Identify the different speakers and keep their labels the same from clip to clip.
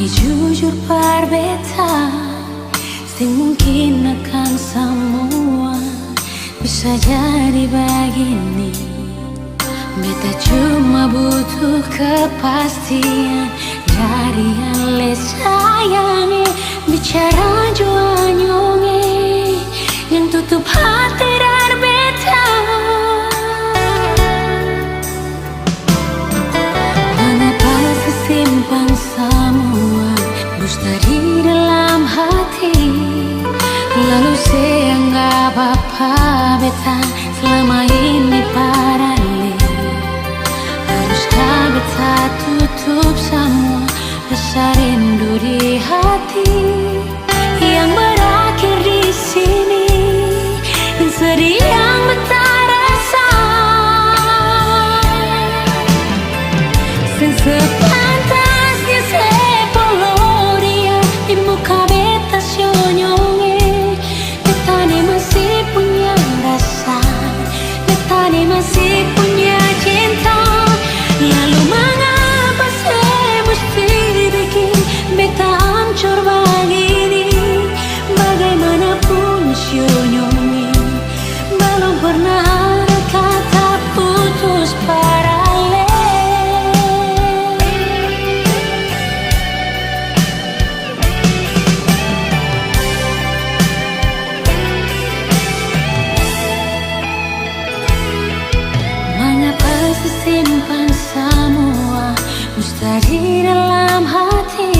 Speaker 1: jujur berbeda, sing mungkin akan semua bisa jadi begini. Beta cuma butuh kepastian dari yang le sayangi, bicara jua nyonge yang tutup hati dan beta. Mengapa sesimpan semua dusta di dalam hati, lalu seanggap apa beta selama ini paralel. Haruskah beta tutup semua rasa rindu di hati yang berakhir di sini, dan sedih yang beta rasa. Sepantasnya sepuluh dia di muka beta senyonge. Beta ni masih punya rasa, beta ni masih punya cinta. Lalu mengapa saya mesti bikin beta hancur begini? Bagaimanapun senyonge, belum pernah ada kata putus paralel. Mengapa sesimpan semua dusta di dalam hati,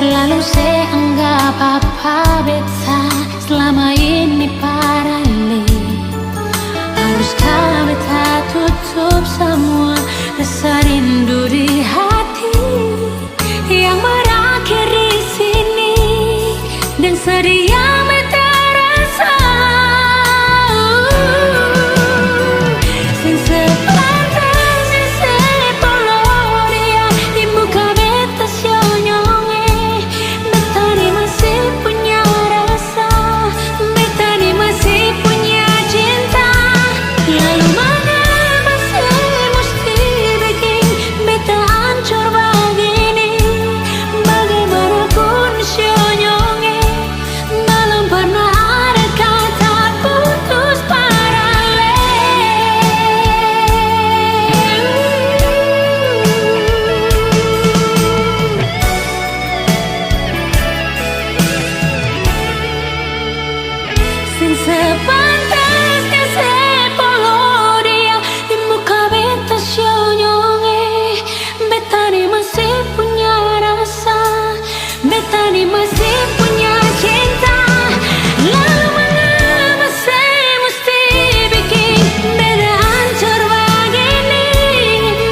Speaker 1: lalu saya anggap apa beta selama ini paralel. Haruskah beta tutup semua rasa rindu di hati yang berakhir di sini, dan sedih yang beta rasa. Sepantasnya sepuluh dia di muka beta senyonge. Beta ni masih punya rasa, beta ni masih punya cinta. Lalu mengapa saya mesti bikin beta hancur begini? Bagaimanapun senyonge, belum pernah ada kata putus paralel. Sepantasnya sepuluh dia di muka beta senyonge. Beta ni masih punya rasa, beta ni masih punya cinta. Lalu mengapa saya mesti bikin beta hancur begini?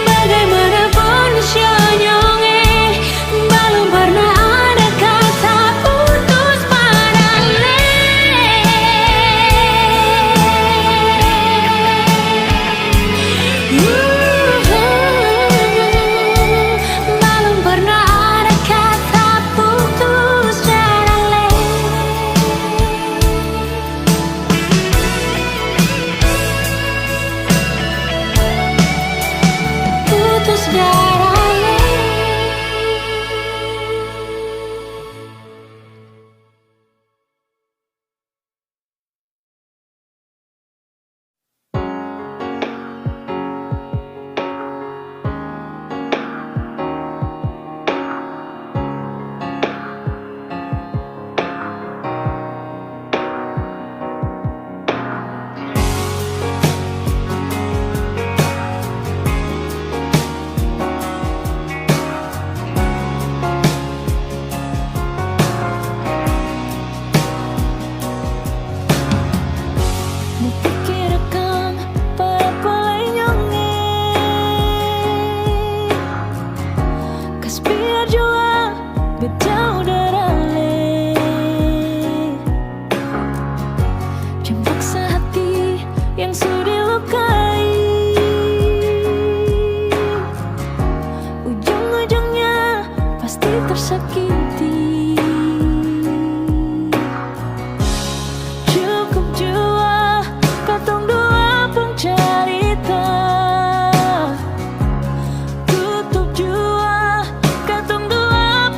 Speaker 1: Bagaimanapun senyonge, belum pernah ada kata putus paralel. Belum pernah ada kata putus paralel. Putus paralel. Dipikirkan pada nyonge, kas biar jua bejauh darale. Jangan paksa hati yang sudah lukai, ujung-ujungnya pasti tersakiti. Cukup jua katong dua pun cerita, tutup jua katong dua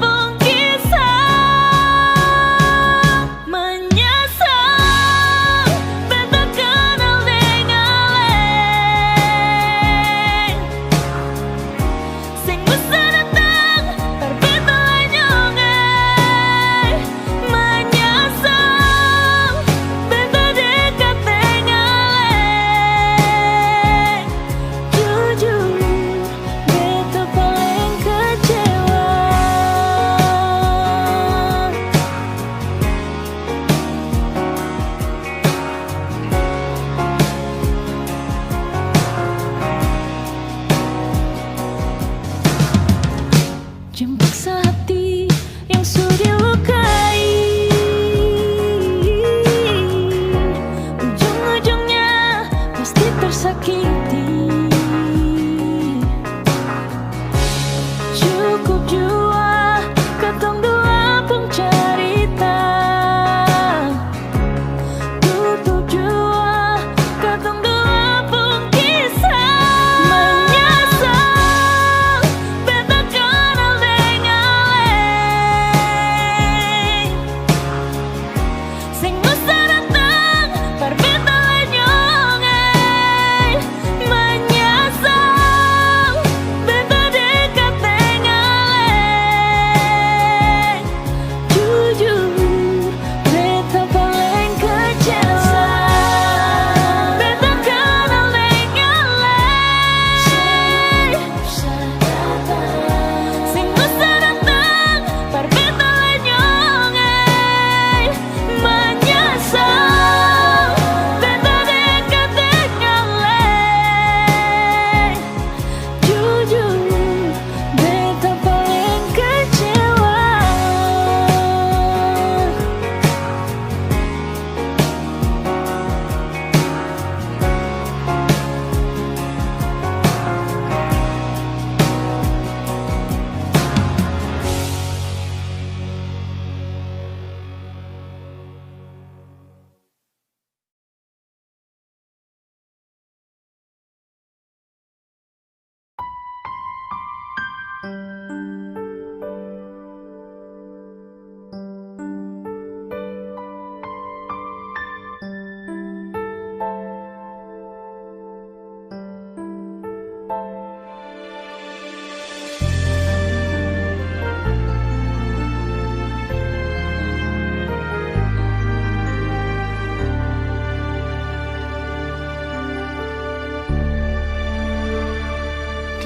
Speaker 1: paksa hati yang sudah dilukai. Ujung-ujungnya pasti tersakiti. Cukup jua katong dua pun cerita. Tutup jua katong dua pun kisah. Menyesal beta kenal dengaleng. Sing usah datang perbeta lenyongeng. Menyesal beta dekat dengaleng. Jujur beta paling kecewa. Beta kenal dengaleng. Sing usah datang perbeta lenyongeng. Menyesal beta dekat dengaleng. Jujur beta paling kecewa.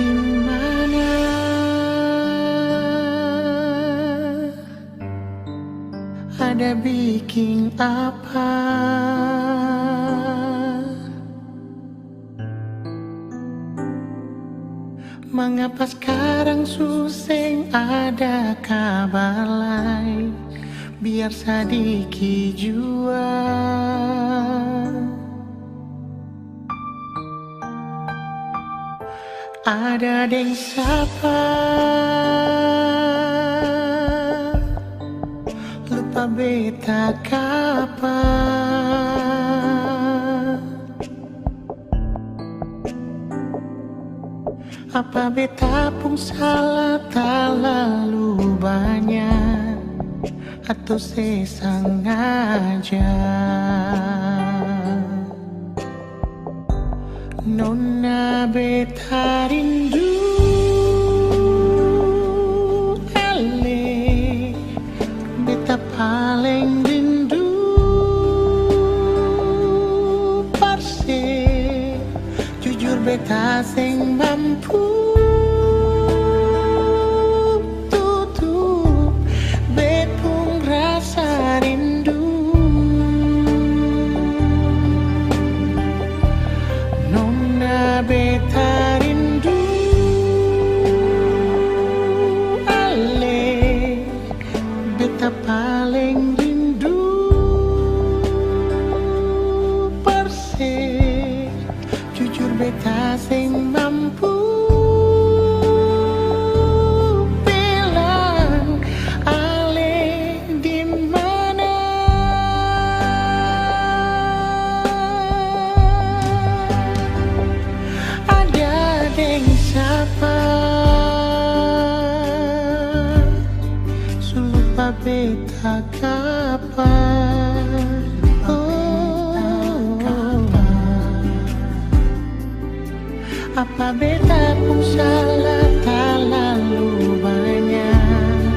Speaker 2: Di mana ada bikin apa? Mengapa sekarang suseng ada kabar lain? Biar sedikit jua. Ada deng siapa lupa beta kapan? Apa beta pun salah terlalu banyak atau sesengaja? Nona beta rindu, ale beta paling rindu. Parse jujur beta sing mampu tutup bet pun rasa rindu. Beta rindu, ale beta paling rindu. Perse jujur beta sing mampu bilang ale di mana. Siapa sulupa beta kapan? Apa beta pun salah terlalu banyak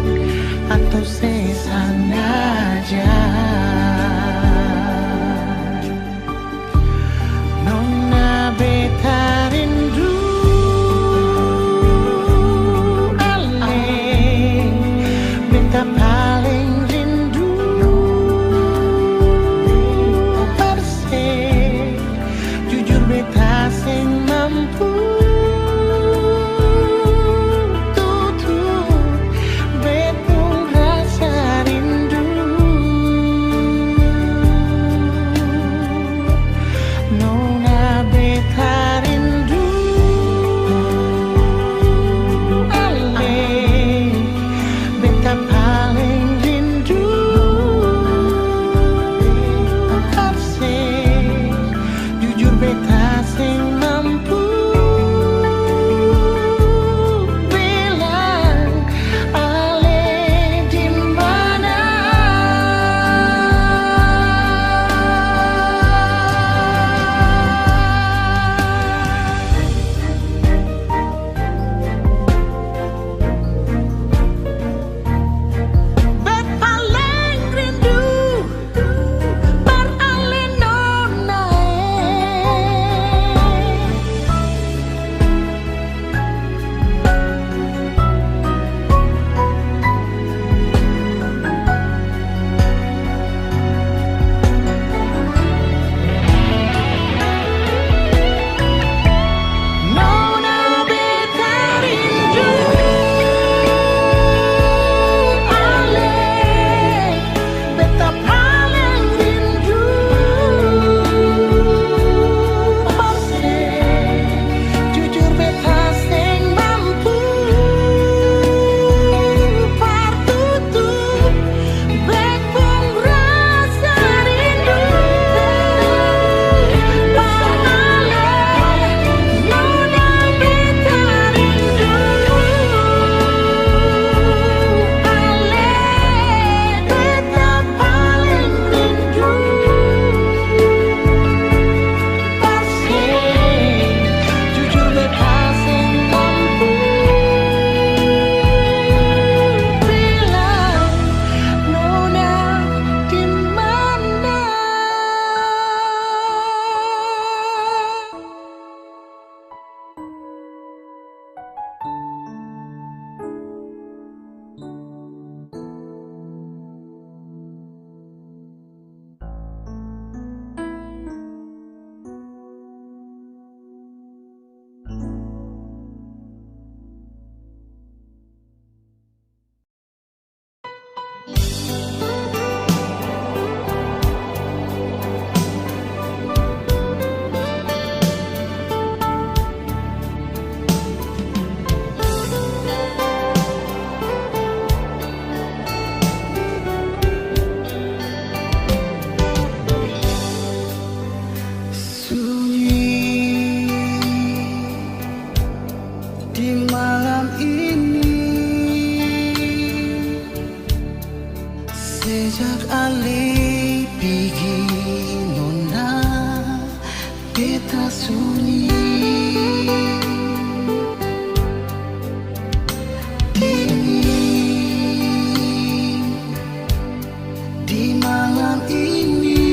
Speaker 2: atau sesengaja? Nona beta rindu, paling rindu. Perse jujur beta sing mampu Sejak alih pergi nona beta sunyi dingin di malam ini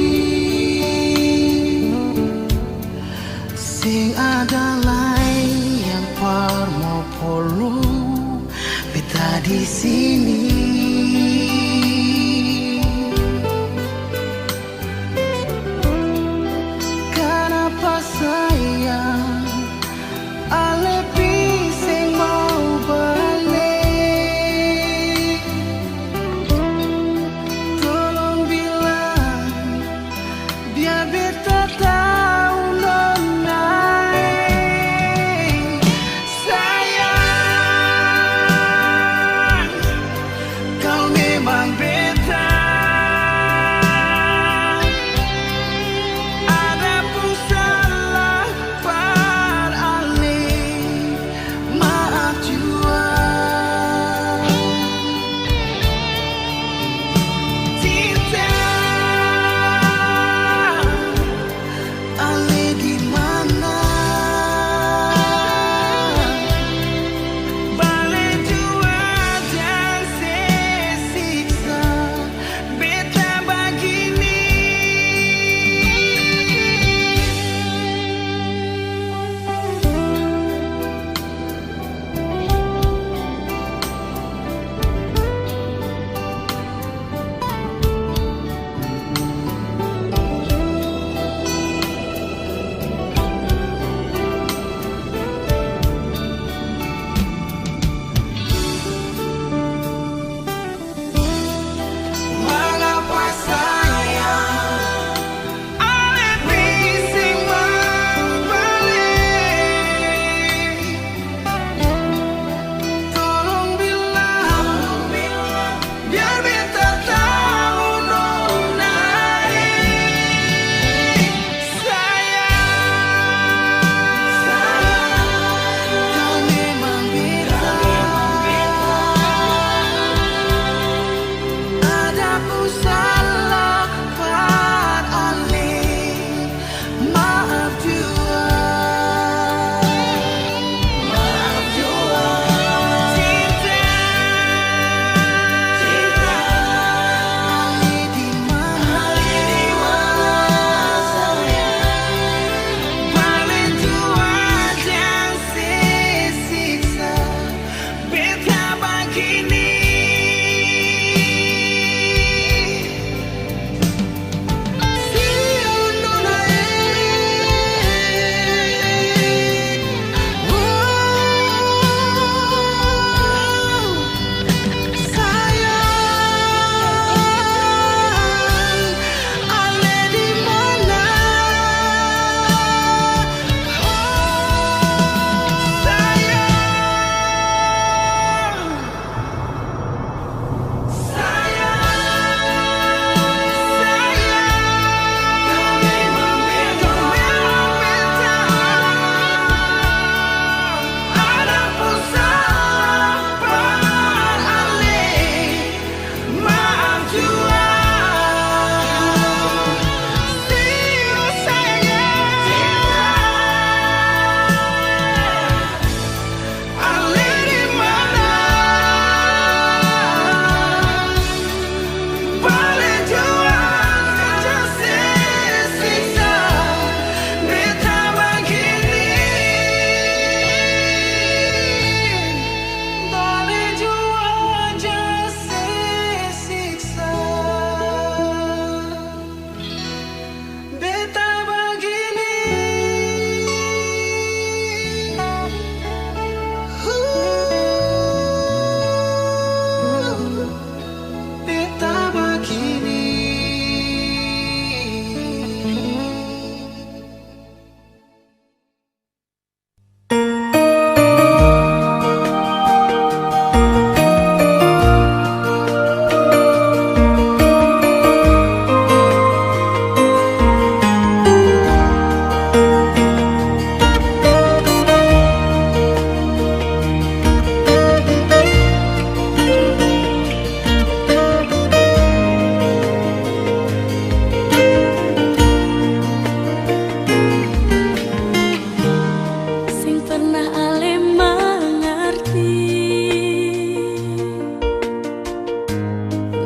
Speaker 2: sing ada lain yang par mau polo beta di sini. Sayang, ale bising mau balik. Tolong bilang, biar beta tahu nona. Sayang,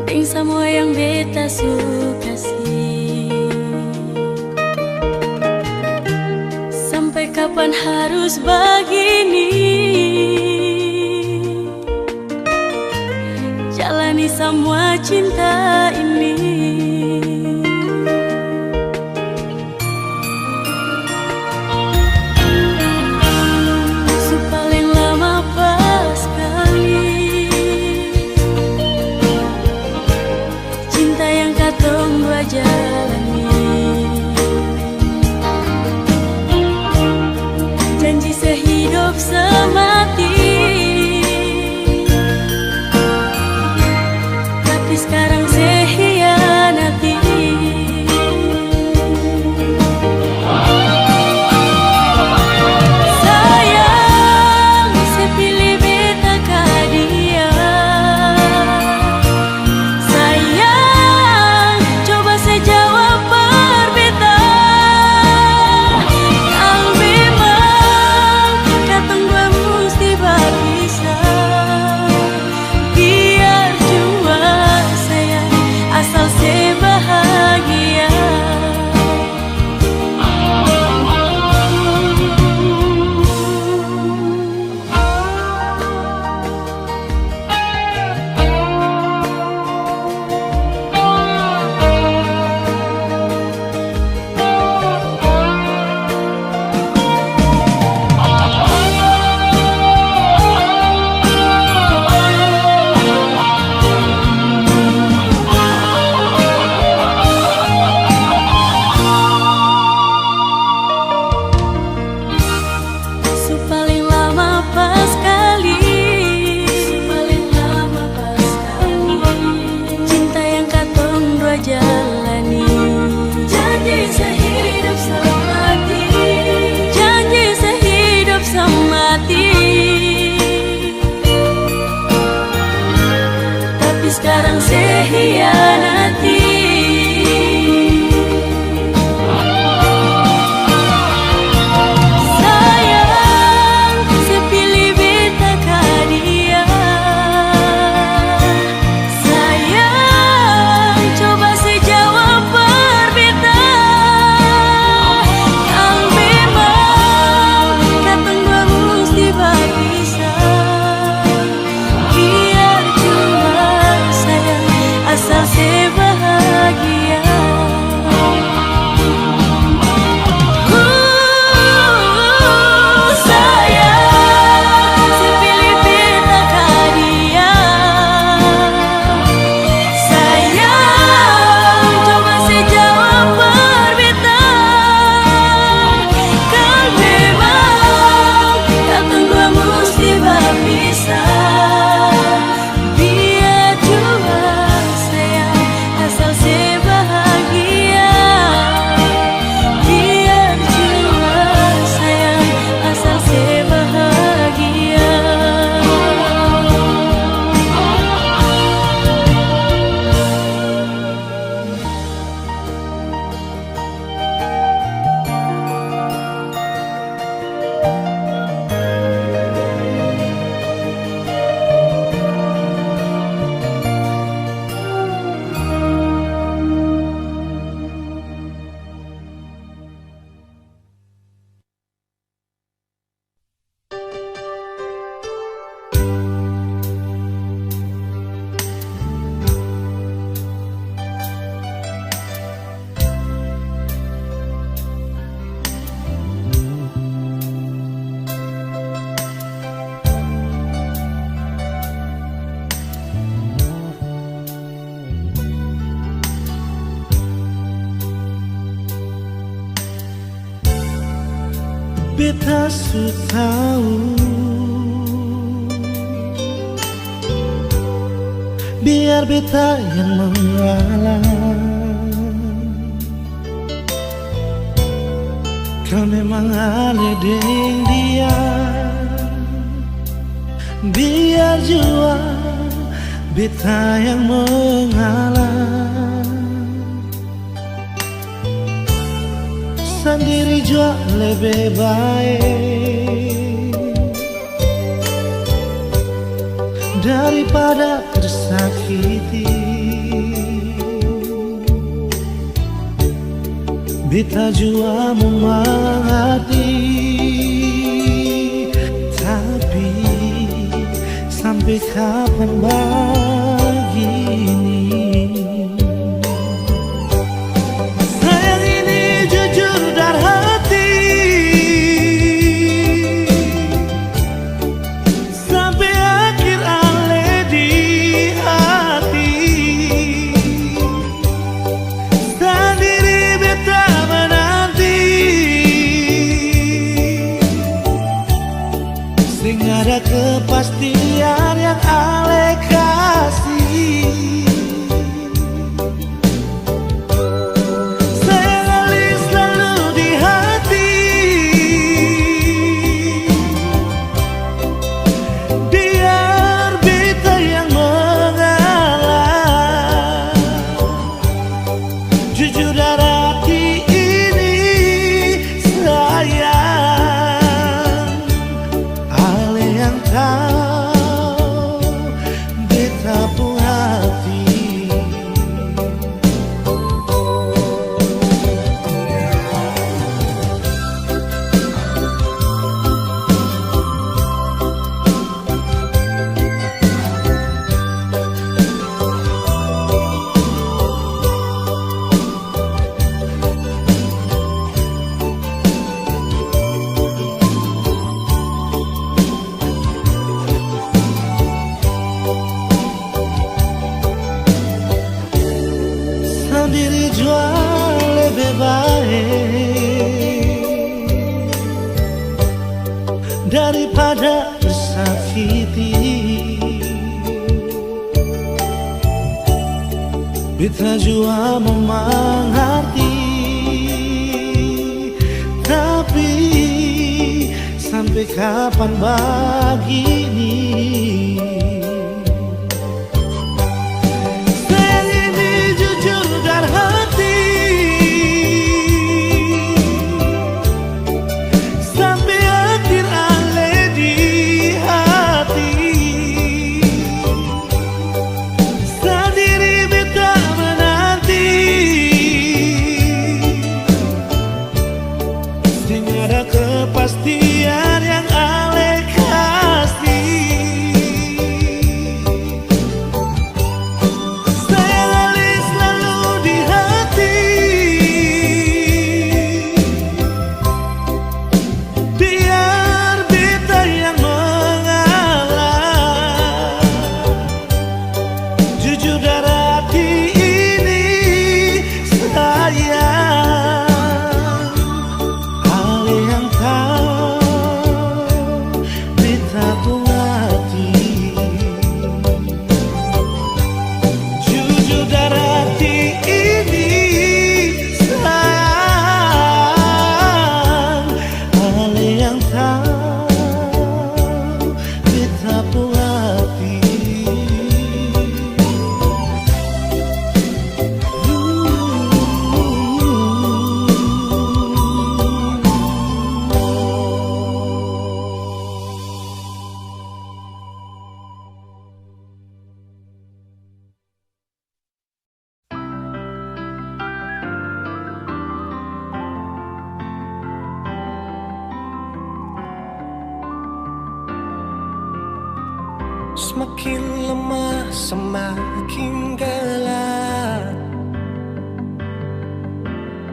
Speaker 1: Ting semua yang beta suka sih. Sampai kapan harus begini? Jalani semua cinta ini. Paling lama pas kali cinta yang katong dua jalani. Janji sehidup semati, tapi sekarang sehianati. Sayang, sepilih beta ka dia. Sayang, coba sejawab berbeda. Kalau memang katong dua mesti berpisah, biar jua sayang asal sebahagia. Paling lama pas kali cinta yang katong dua jalani. Janji sehidup semati, janji sehidup semati, tapi sekarang sehianati.
Speaker 3: Beta su tahu, biar beta yang mengalah. Kau memang aneh dengan dia, biar jua beta yang mengalah. Sendiri jua lebih baik daripada tersakiti. beta jua mengerti, tapi sampai kapan begini? Sayang ini jujur dari hati, sampai akhir ale di hati. Sendiri beta menanti, sing ada kepastian yang ale kasih. Sayang ali selalu di hati, biar beta yang mengalah. Jujur dari hati ini sayang, ale yang tahu beta pun hati. Sendiri jua lebih baik daripada tersakiti. Beta jua mengerti, tapi sampai kapan begini? Sayang ini jujur dari hati, sampai akhir ale di hati. Sendiri beta menanti, sing ada kepastian yang ale kasih. Sayang ali selalu di hati, biar beta yang mengalah. Jujur dari hati ini sayang, ale yang tahu beta pun hati. Jujur dari hati ini sayang, ale yang tahu beta pun hati.
Speaker 4: Semakin lemah, semakin gelap.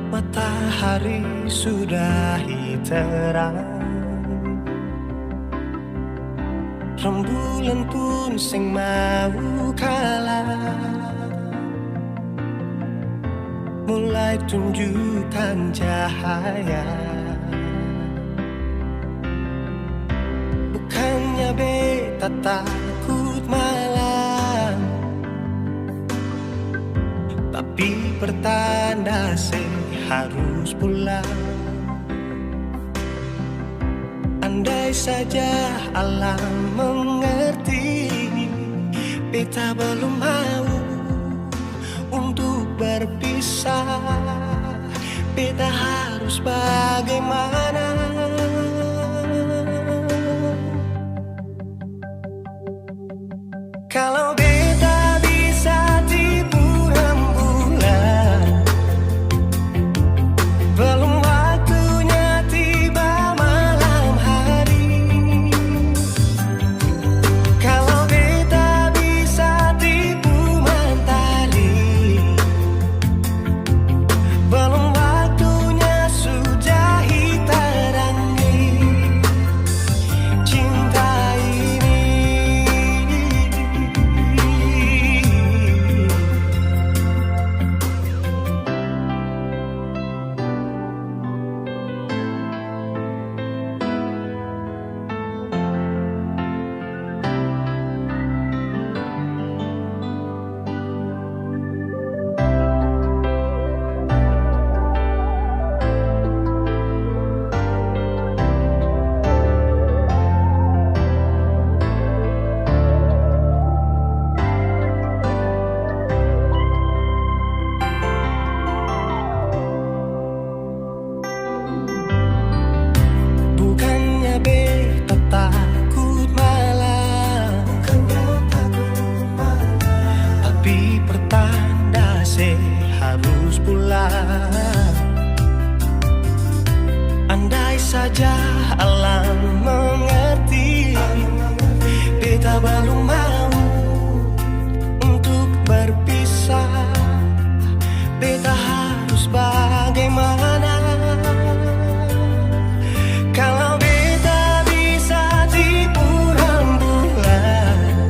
Speaker 4: Matahari sudahi terang, rembulan pun sing mau kalah, mulai tunjukkan cahaya. Bukannya beta takut malam, tapi pertanda harus pulang. Andai saja alam mengerti, beta belum mau untuk berpisah. Beta harus bagaimana? Kalau beta bisa tipu rembulan, Tapi pertanda saya harus pulang. Andai saja alam mengerti, beta belum mau untuk berpisah. Beta harus bagaimana kalau beta bisa tipu rembulan?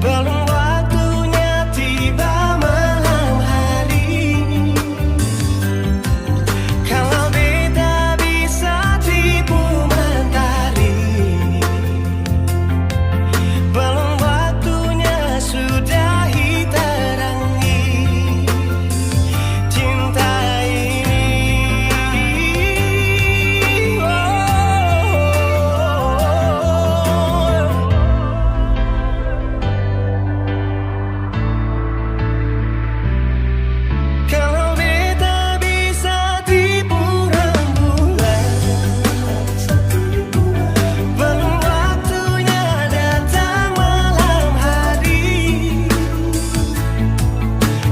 Speaker 4: Belum waktunya tiba malam hari. Kalau beta bisa tipu mentari, belum waktunya sudahi terangi cinta ini. Kalau beta bisa tipu rembulan, belum waktunya datang malam hari.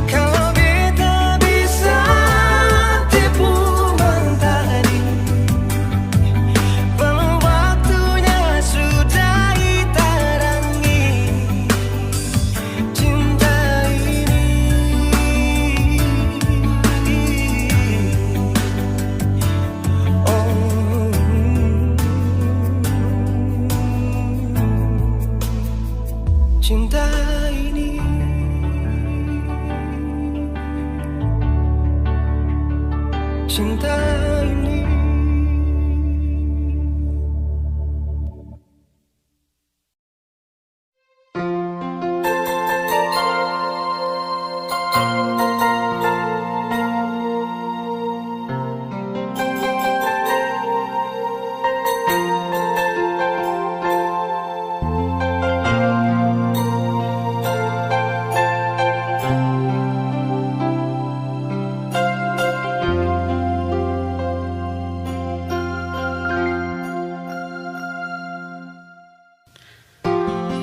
Speaker 4: Kalau beta bisa tipu mentari, belum waktunya sudahi terangi cinta ini. Cinta ini, cinta ini.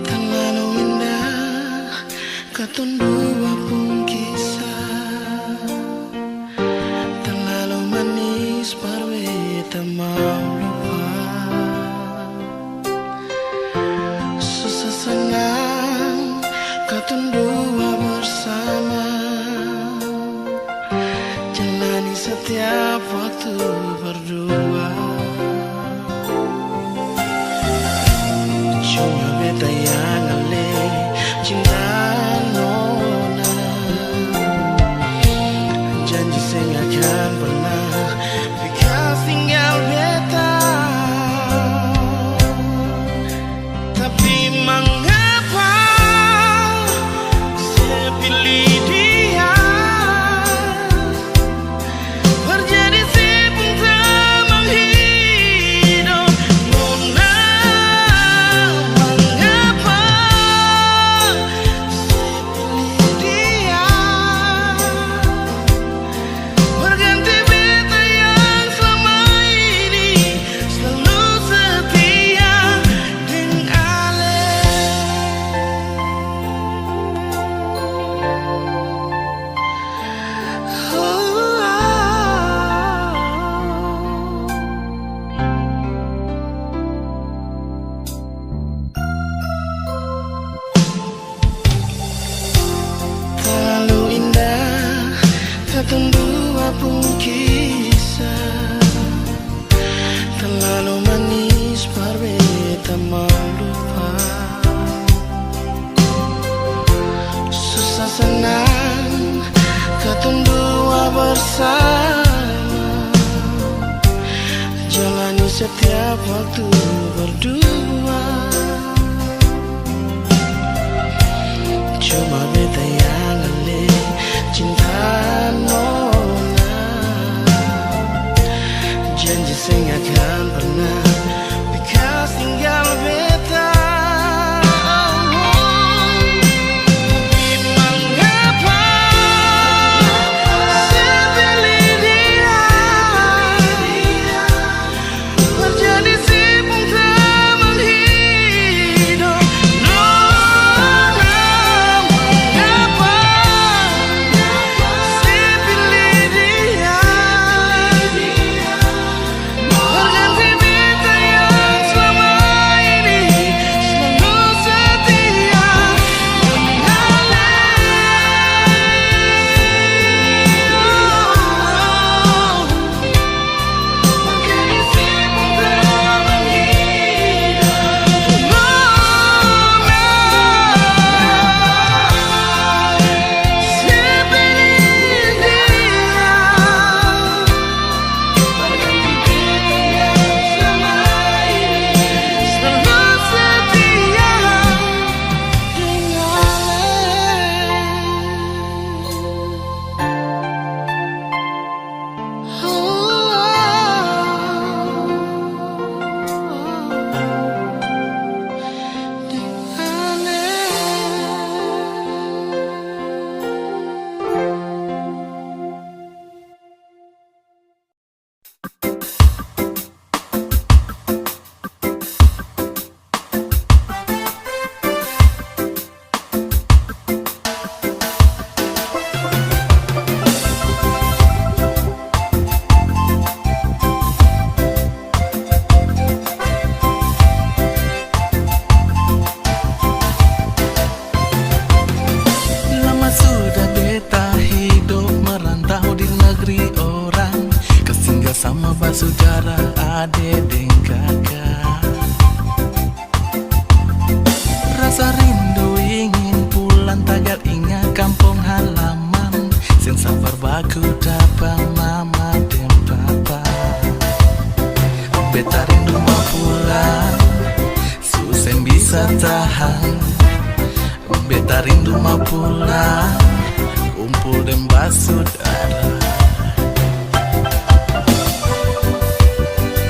Speaker 2: Terlalu indah katun dua pun kisah, terlalu manis parwe tak mau lupa. Susah senang katun dua bersama, jalani setiap waktu berdua. Cuma beta yang ale cinta nona, janji saya nggak akan pernah bekas tinggal beta. Tapi mengapa saya pilih dia? Berjadi si pun tak menghidup nona. Mengapa saya pilih dia? Berganti beta yang selama ini selalu setia dengan Ale. Terlalu indah katun dua pun kisah, terlalu manis parwe tak mau lupa. Susah senang katun dua bersama, jalani setiap waktu berdua. Cuma beta yang ale cinta nona, janji saya nggak akan pernah bekas tinggal beta. Tapi mengapa saya pilih dia? Berjadi si pun tak menghidup nona. saudara, adik dan kakak. Rasa rindu ingin pulang tagar ingat kampung halaman. Sen safar baku dapat mama dan papa. Beta rindu mau pulang, susah bisa tahan. Beta rindu mau pulang, kumpul dan saudara.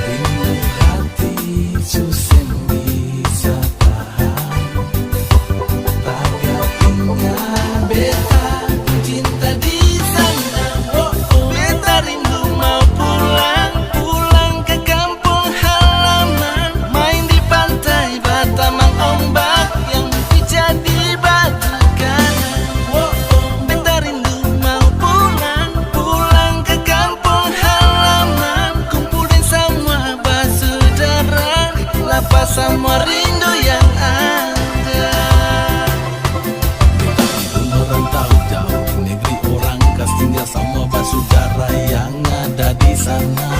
Speaker 2: Rindu hati susah bisa tahan. Tagar ingat beta cinta di sana. Beta rindu mau pulang, pulang ke kampung halaman. Main di pantai Batamang ombak yang pijat di batu karang. Beta rindu mau pulang, pulang ke kampung halaman. Kumpulin semua saudara, lapas semua rindu yang ada. Merantau jauh di negeri orang, kas tinggal semua saudara yang ada di sana.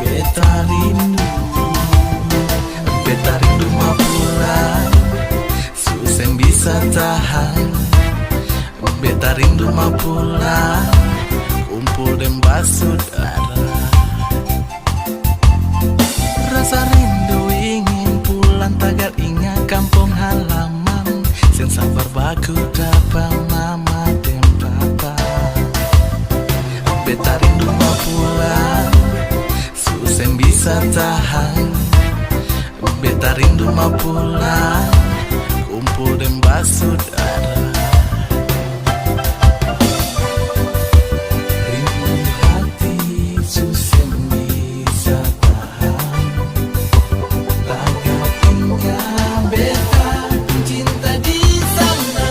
Speaker 2: Beta rindu mau pulang, susah bisa tahan. Beta rindu mau pulang, kumpul dan saudara. Rasa rindu ingin pulang tagar ingat kampung halaman. Sen safar baku dapat mama dan papa. Beta rindu mau pulang, susah bisa tahan. Beta rindu mau pulang, kumpul dan saudara. Rindu hati susah bisa tahan. Tagar ingat beta cinta di sana.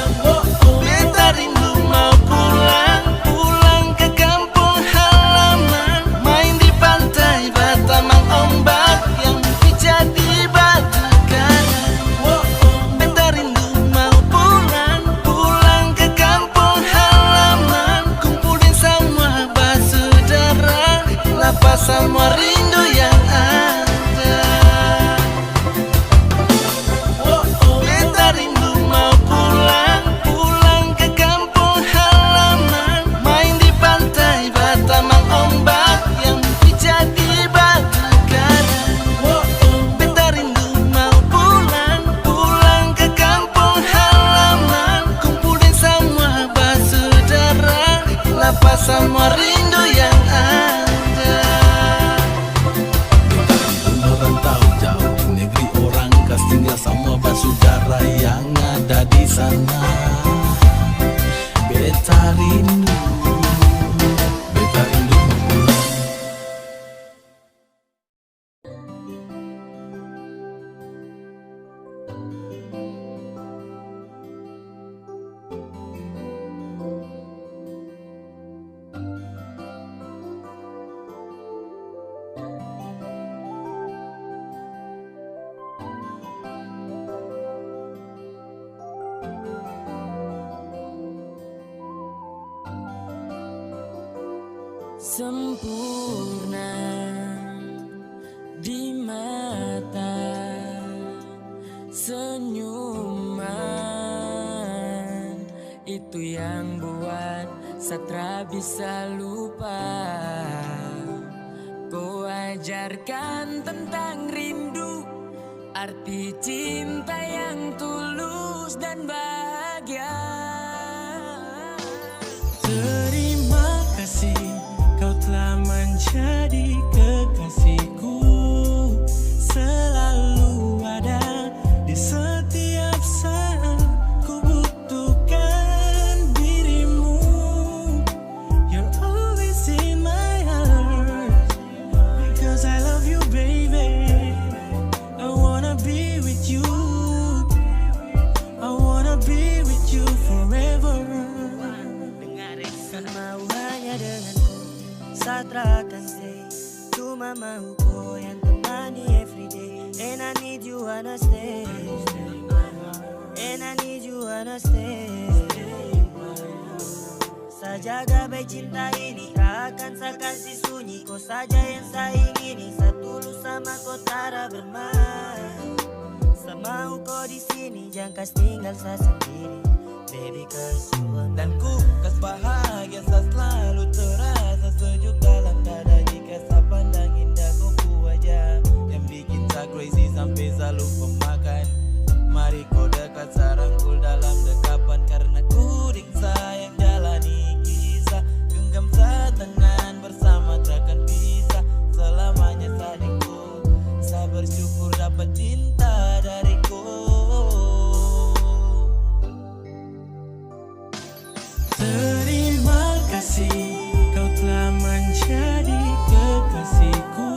Speaker 2: Beta rindu mau pulang, pulang ke kampung halaman. Main di pantai Batamang ombak yang pijat di batu karang. Beta rindu mau pulang, pulang ke kampung halaman. Kumpulin semua saudara, lapas semua rindu yang ada. Beta rindu mau pulang, pulang ke kampung halaman. Main di pantai Batamang ombak yang pijat di batu karang. Beta rindu mau pulang, pulang ke kampung halaman. Kumpulin semua saudara, lapas semua rindu yang ada. Merantau jauh di negeri orang, kas tinggal semua saudara yang ada di sana. Beta rindu mau pulang.
Speaker 1: Sempurna di mata, senyuman itu yang buat Satra bisa lupa. Kau ajarkan tentang rindu, arti cinta yang tulus dan bahagia.
Speaker 3: Terima kasih, kau telah menjadi kekasihku. Selalu ada di setiap saat ku butuhkan dirimu. You're always in my heart, because I love you baby. I wanna be with you, I wanna be with you forever.
Speaker 5: Mau hanya denganku, Satra akan stay. Cuma mau kau yang temani everyday. And I need you wanna stay. And I need you wanna stay. Saya jaga baik cinta ini, tak akan saya kasih sunyi. Kau saja yang saya ingini, saya tulus sama kau tara bermain. Saya mau kau di sini, jangan kas tinggal saya sendiri. Baby kas suami.
Speaker 2: Dan ku kas bahagia, saya selalu terasa sejuk dalam dada. Jika saya pandang indah kau wajah yang bikin saya crazy sampai saya lupa makan. Mari kau dekat, saya rangkul dalam dekapan. Karena ku dik sayang jalani kisah. Genggam setangan bersama takkan bisa. Selamanya sadingku, saya bersyukur dapat cinta dariku.
Speaker 3: Terima kasih kau telah menjadi kekasihku.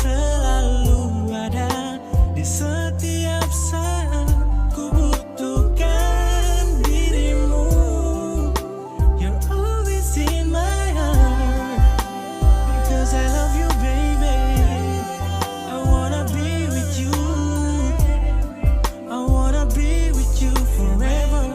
Speaker 3: Selalu ada di setiap saat ku butuhkan dirimu. You're always in my heart because I love you baby. I wanna be with you. I wanna be with you forever.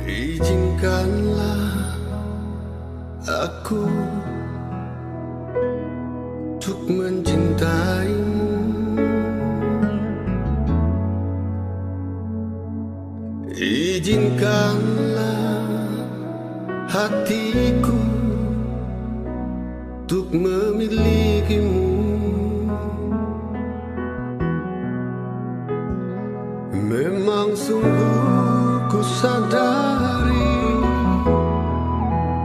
Speaker 4: Izinkanlah aku untuk mencintaimu. Izinkanlah hatiku untuk memilikimu. Memang sungguh ku sadari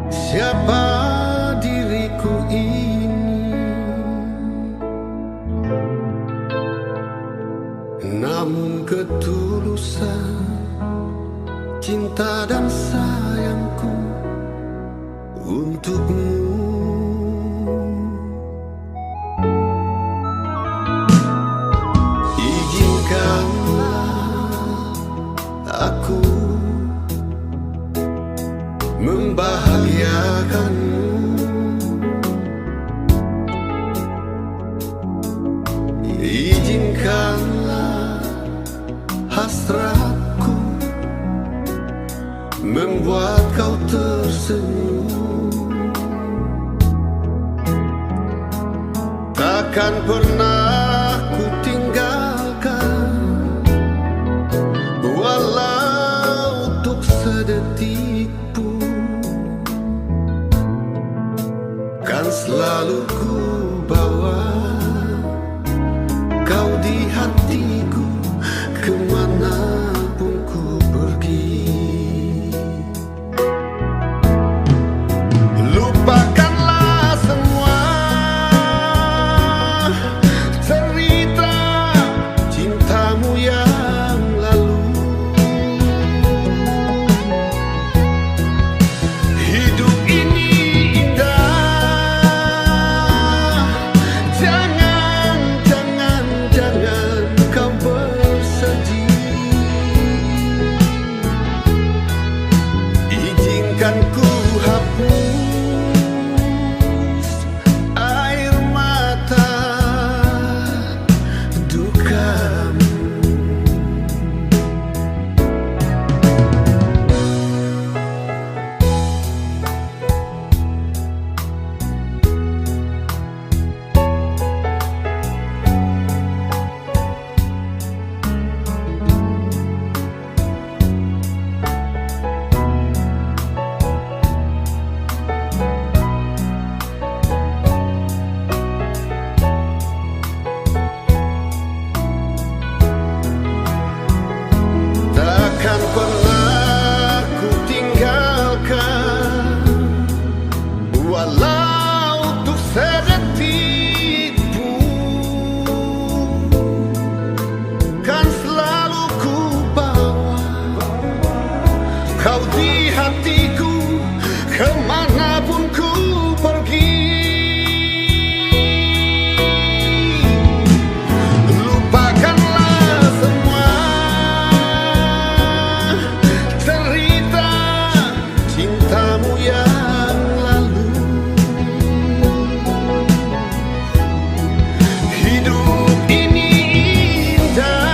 Speaker 4: siapa diriku ini, namun ketulusan cinta dan sayangku untukmu. Izinkanlah aku membahagiakanmu. Izinkanlah hasratku membuat kau tersenyum. Takkan pernah ku tinggalkan, walau untuk sedetik pun. Kan selalu ku bawa kau di hatiku kemanapun ku pergi. Lupakanlah semua cerita cintamu yang lalu. Hidup ini indah, jangan kau bersedih. Izinkan ku hapus air mata dukamu. yang lalu. Hidup ini indah,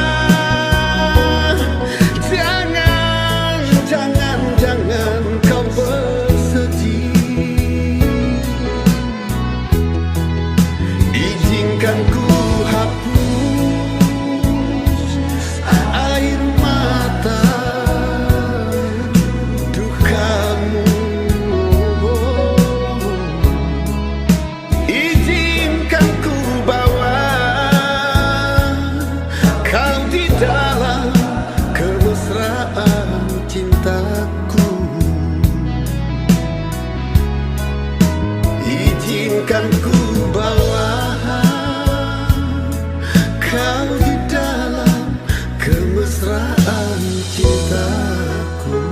Speaker 4: jangan kau bersedih. Izinkan ku hapus air mata dukamu. Izinkan ku bawa kau di dalam kemesraan cintaku. Izinkan ku bawa kau di dalam kemesraan cintaku.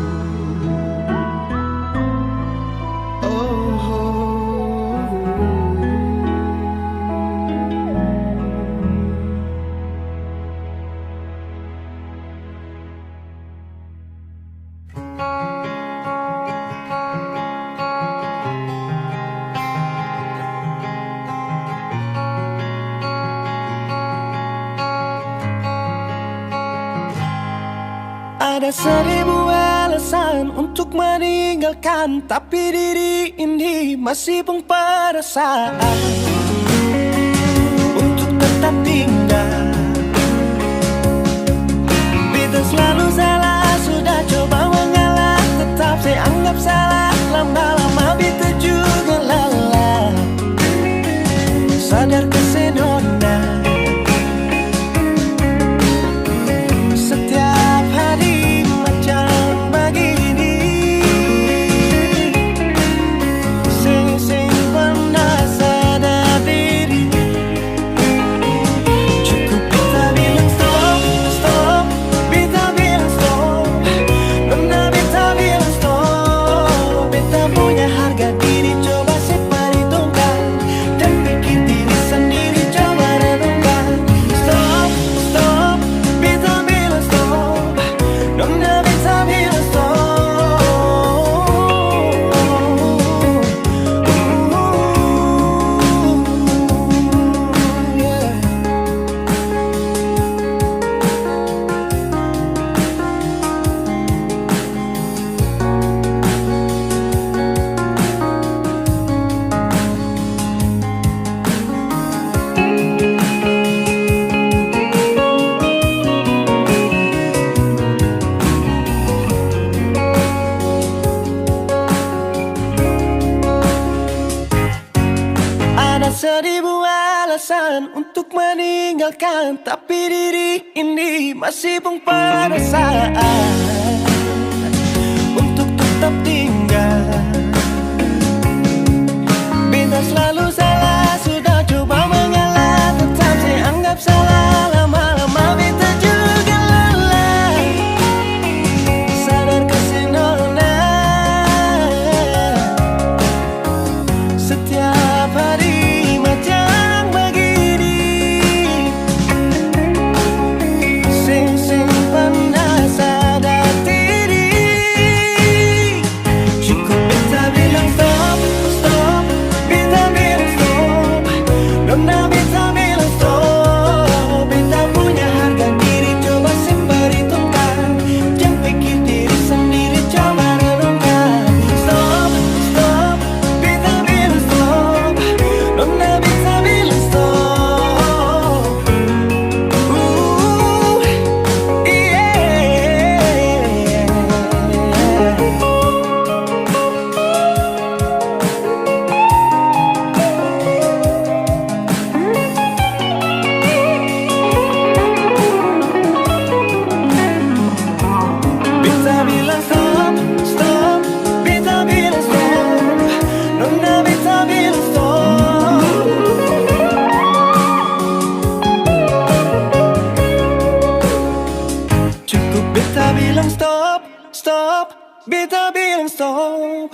Speaker 3: Ada 1000 alasan untuk meninggalkan, tapi diri ini masih pun perasaan untuk tetap tinggal. Beta selalu salah, sudah coba mengalah, tetap saya anggap salah. Lama-lama beta juga lelah, sadar kesenona. Setiap hari macam begini, sing pernah sadar diri. Cukup beta bilang stop, stop, beta bilang stop. Nona beta bilang stop. Beta punya harga diri, coba seperhitungkan dan pikir diri sendiri, coba renungkan. Stop, stop, beta bilang stop. Nona beta bilang stop. Ada 1000 alasan untuk meninggalkan, tapi diri ini masih pun perasaan untuk tetap tinggal. Beta selalu salah, sudah coba mengalah, tetap saya anggap salah. Lama-lama beta juga lelah, sadar kesenona. Setiap hari macam begini, sing pernah sadar diri. Cukup beta bilang stop, stop, beta bilang stop. Nona beta bilang stop. Beta punya harga diri, coba seperhitungkan, jangan pikir diri sendiri, coba renungkan. Stop, stop, beta bilang stop. Nona beta bilang stop. Yeah. Beta bilang stop, stop, beta bilang stop. Nona beta bilang stop. Cukup beta bilang stop, stop, beta bilang stop.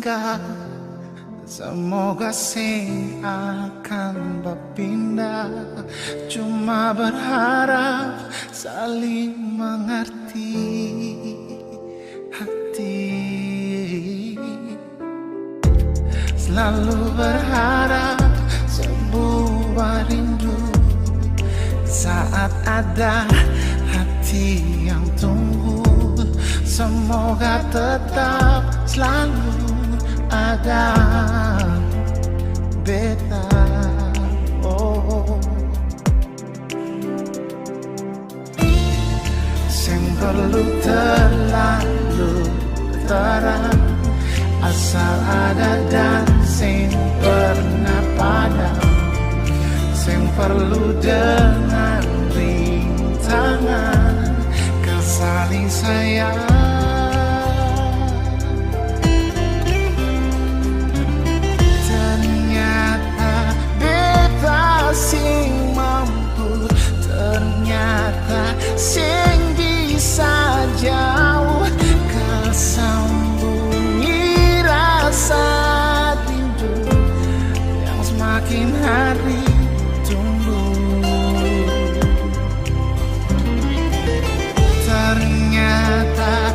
Speaker 4: singkat, semoga sing akan berpindah. Cuma berharap saling mengerti hati. Selalu berharap sebuah rindu saat ada hati yang tunggu. Semoga tetap selalu ada beta. Oh, sing perlu terlalu terang, asal ada dan sing pernah padam. Sing perlu dengan rintangan kesaling sayang. Ternyata beta sing mampu, ternyata sing bisa jauh kesambungi rasa rindu yang semakin hari ternyata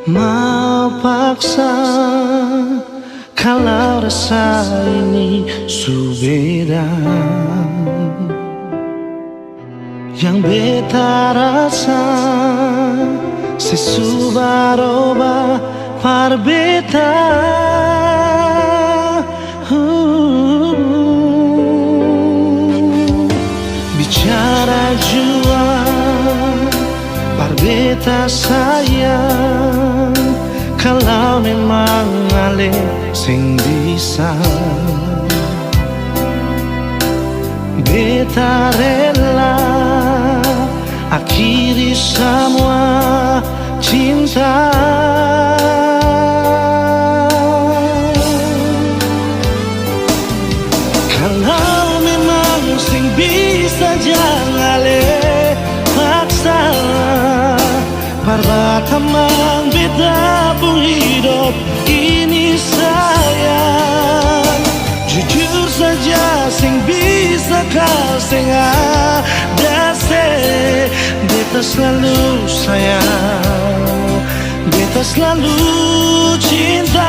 Speaker 3: Mau paksa kalau rasa ini subeda. Yang beta rasa sesubaroba par beta. Bicara jua par beta sayang, kalau memang ale sing bisa beta rela akhiri semua cinta. Kalau memang sing bisa jangan le paksa, parbatamang beta pun hidup ini sayang. Jujur saja sing bisa kau sing ada se, beta selalu sayang, beta selalu cinta.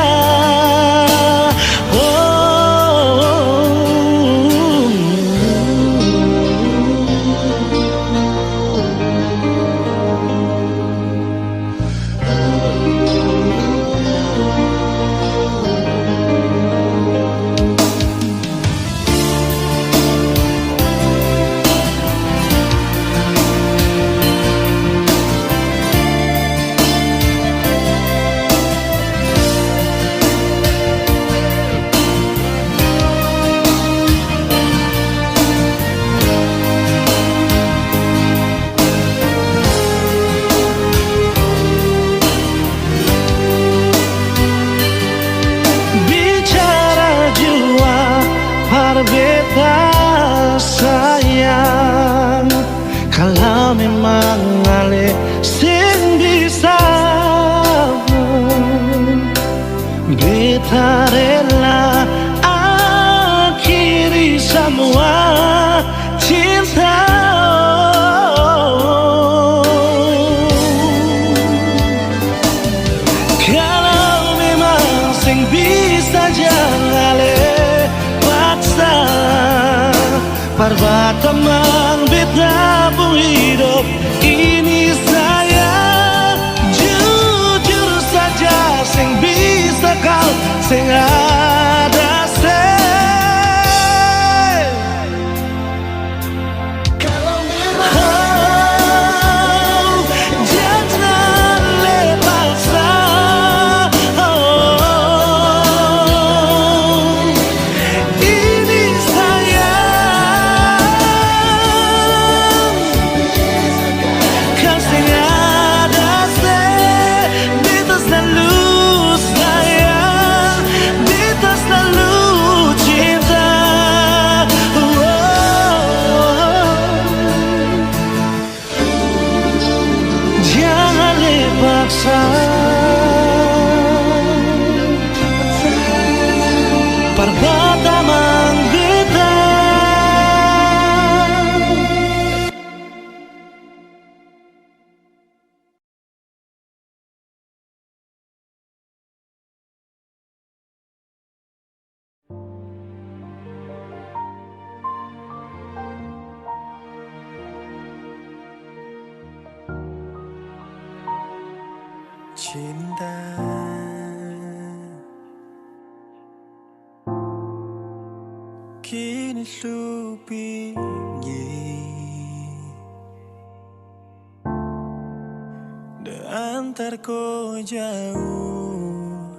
Speaker 3: Beta sayang, kalau memang ale sing bisa, beta rela akhiri semua cinta. Kalau memang sing bisa jangan ale parbatamang beta pun hidup ini sayang. Jujur saja sing bisa kau sing ada se. Kalau memang jangan lepaslah. Parbatamang beta.
Speaker 2: Cinta kini supingi Deantar ko jauh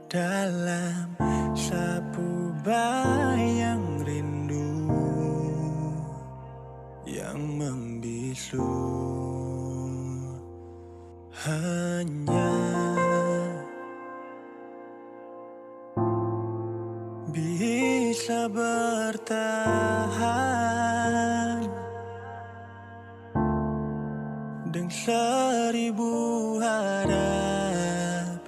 Speaker 2: dalam sapu bayang rindu yang membisu. Hanya bisa bertahan dengan 1000 harap.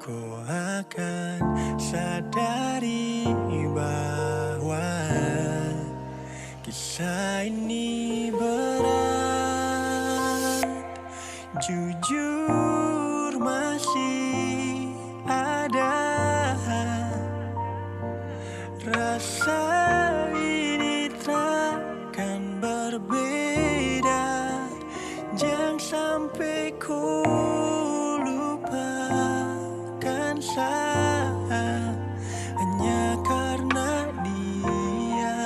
Speaker 2: Kau akan sadari bahwa kisah ini berat. Jujur
Speaker 3: jujur masih ada. Rasa ini takkan berbeda. Jangan sampai ku lupakan saat hanya karena dia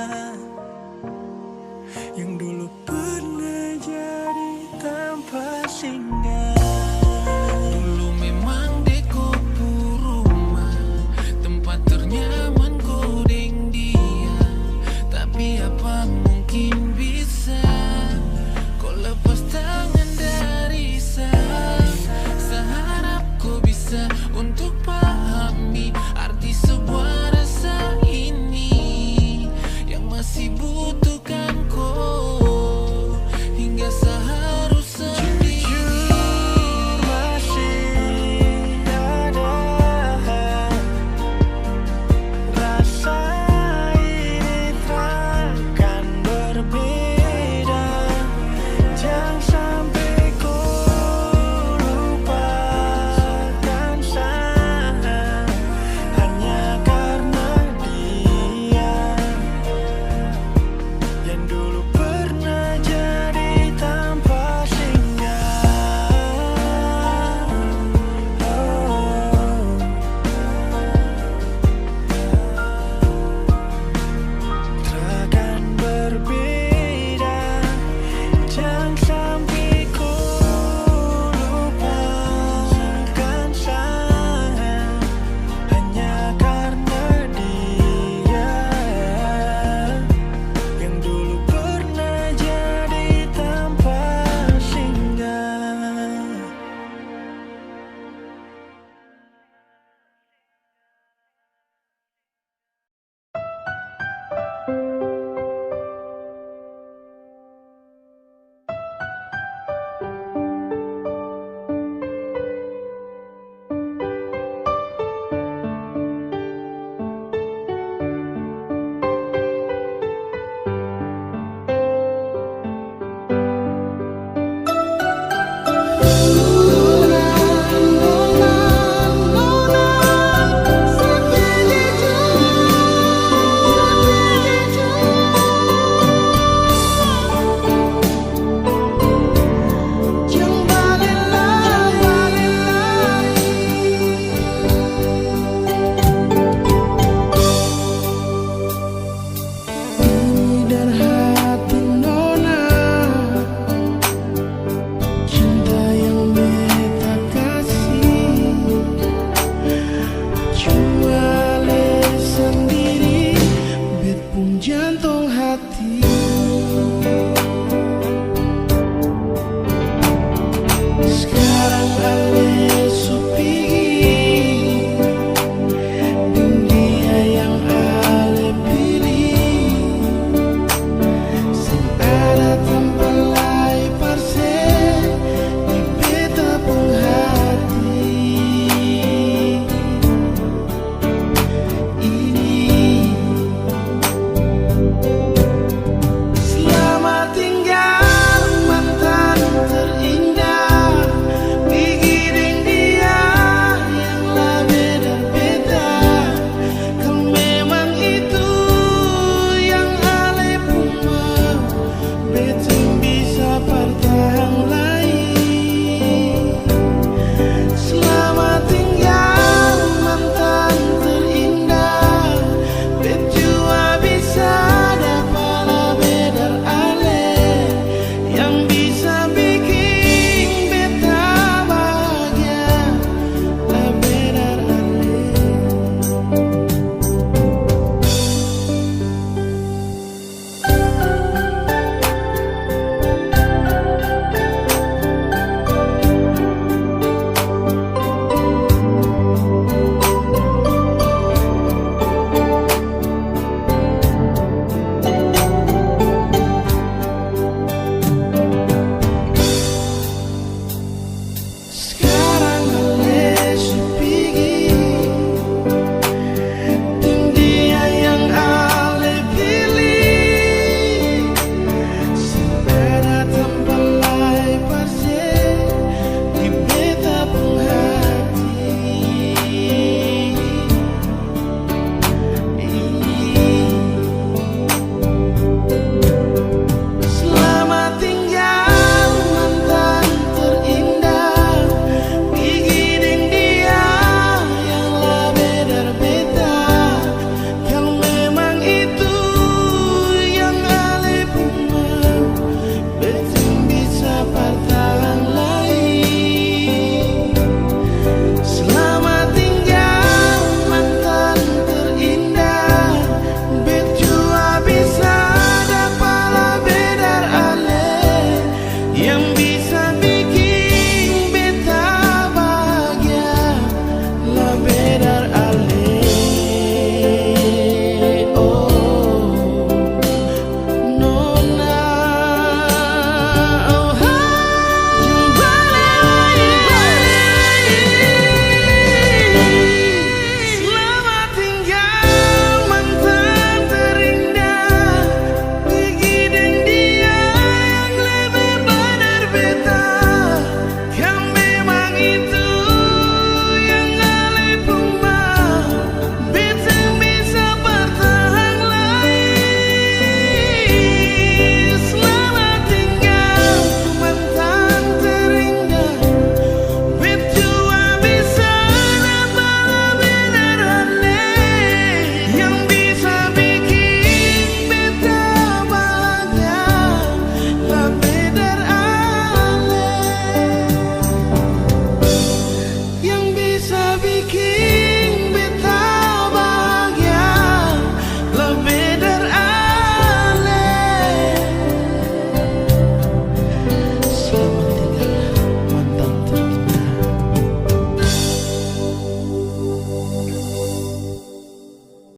Speaker 3: yang dulu pernah jadi tanpa singgah.